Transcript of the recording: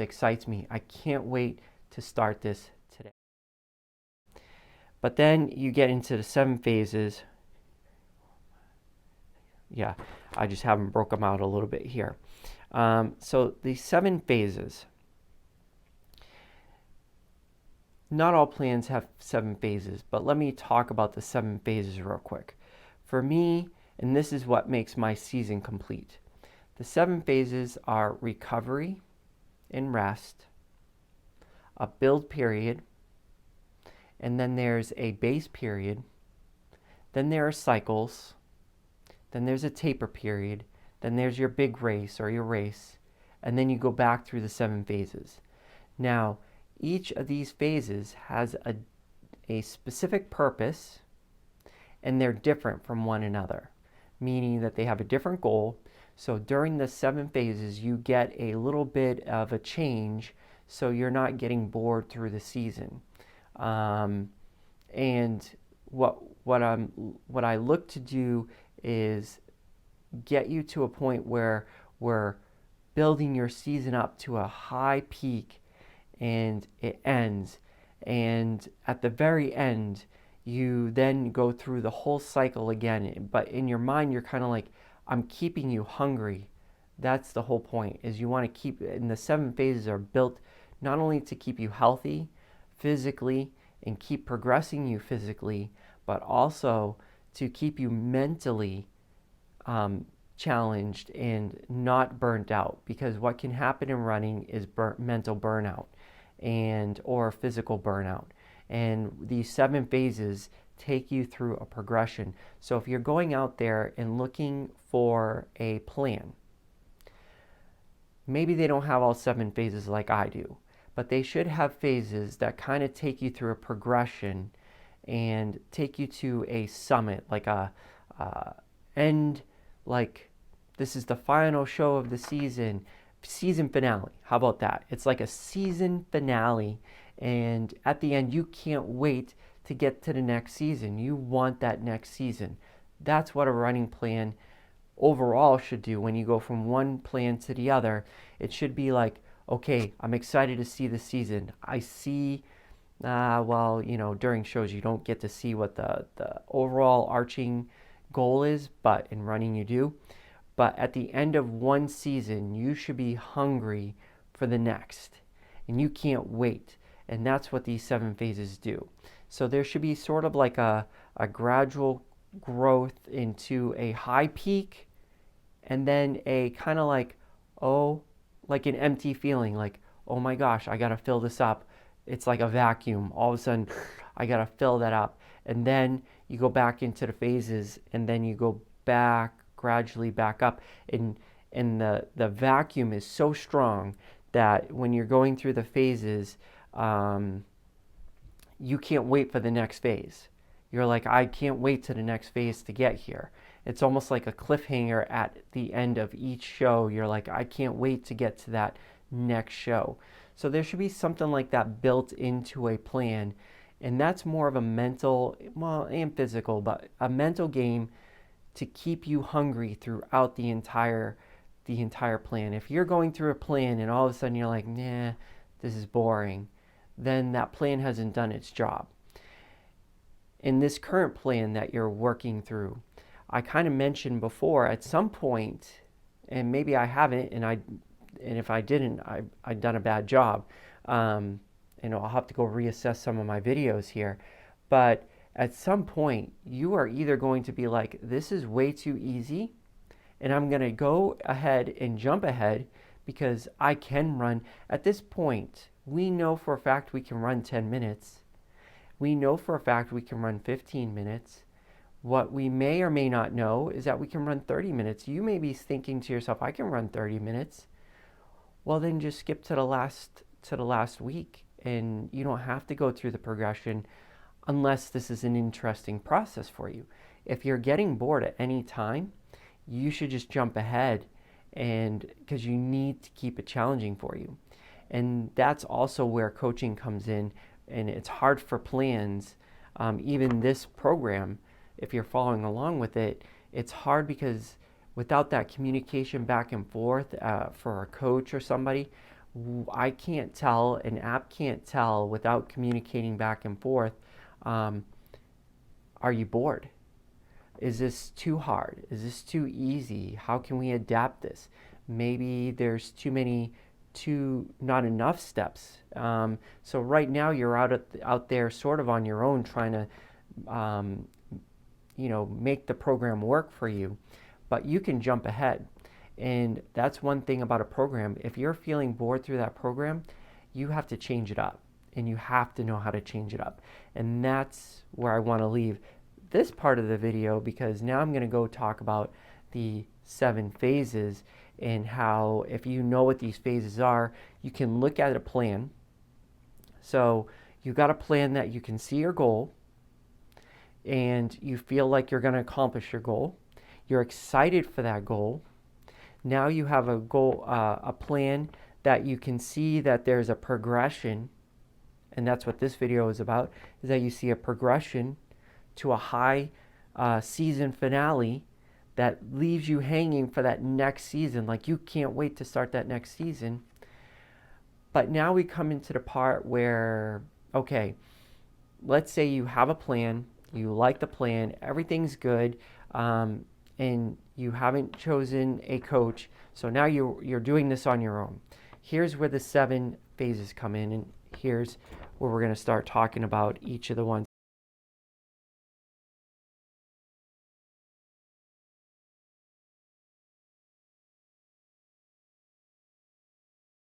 excites me. I can't wait to start this today. But then you get into the 7 phases. Yeah, I just haven't broke them out a little bit here. So the 7 phases. Not all plans have 7 phases, but let me talk about the 7 phases real quick. For me, and this is what makes my season complete, the 7 phases are recovery and rest, a build period, and then there's a base period, then there are cycles, then there's a taper period, then there's your big race or your race, and then you go back through the 7 phases. Now, each of these phases has a specific purpose, and they're different from one another, meaning that they have a different goal. So during the 7 phases, you get a little bit of a change, so you're not getting bored through the season. And what I look to do is get you to a point where we're building your season up to a high peak, and it ends. And at the very end, you then go through the whole cycle again. But in your mind, you're kind of like, I'm keeping you hungry. That's the whole point, is you want to keep, and the 7 phases are built not only to keep you healthy physically and keep progressing you physically, but also to keep you mentally challenged and not burnt out. Because what can happen in running is mental burnout or physical burnout. And these 7 phases take you through a progression. So if you're going out there and looking for a plan, maybe they don't have all 7 phases like I do, but they should have phases that kind of take you through a progression and take you to a summit, like a end, like this is the final show of the season finale. How about that? It's like a season finale, and at the end you can't wait to get to the next season. You want that next season. That's what a running plan overall should do. When you go from one plan to the other, it should be like, okay, I'm excited to see the season. I see, during shows you don't get to see what the overall arching goal is, but in running you do. But at the end of one season, you should be hungry for the next, and you can't wait. And that's what these 7 phases do. So there should be sort of like a gradual growth into a high peak, and then a kind of like, like an empty feeling, like, oh my gosh, I gotta fill this up. It's like a vacuum. All of a sudden, I gotta fill that up. And then you go back into the phases, and then you go gradually back up. And the vacuum is so strong that when you're going through the phases, you can't wait for the next phase. You're like, I can't wait to the next phase to get here. It's almost like a cliffhanger at the end of each show. You're like, I can't wait to get to that next show. So there should be something like that built into a plan. And that's more of a mental, and physical, but a mental game to keep you hungry throughout the entire plan. If you're going through a plan and all of a sudden you're like, nah, this is boring, then that plan hasn't done its job. In this current plan that you're working through, I kind of mentioned before, at some point, and maybe I haven't, and if I didn't, I've done a bad job. I'll have to go reassess some of my videos here. But at some point, you are either going to be like, this is way too easy, and I'm going to go ahead and jump ahead because I can run. At this point, we know for a fact we can run 10 minutes. We know for a fact we can run 15 minutes. What we may or may not know is that we can run 30 minutes. You may be thinking to yourself, I can run 30 minutes. Well, then just skip to the last week, and you don't have to go through the progression unless this is an interesting process for you. If you're getting bored at any time, you should just jump ahead, and because you need to keep it challenging for you. And that's also where coaching comes in, and it's hard for plans. Even this program, if you're following along with it, it's hard because without that communication back and forth for a coach or somebody, I can't tell, an app can't tell without communicating back and forth, are you bored? Is this too hard? Is this too easy? How can we adapt this? Maybe there's not enough steps. So right now you're out there sort of on your own trying to, make the program work for you, but you can jump ahead. And that's one thing about a program. If you're feeling bored through that program, you have to change it up, and you have to know how to change it up. And that's where I want to leave this part of the video, because now I'm going to go talk about the 7 phases and how, if you know what these phases are, you can look at a plan. So you got a plan that you can see your goal, and you feel like you're going to accomplish your goal. You're excited for that goal. Now you have a goal, a plan that you can see that there's a progression, and that's what this video is about, is that you see a progression to a high season finale that leaves you hanging for that next season. Like, you can't wait to start that next season. But now we come into the part where, okay, let's say you have a plan, you like the plan, everything's good, and you haven't chosen a coach. So now you're doing this on your own. Here's where the 7 phases come in, and here's where we're going to start talking about each of the ones.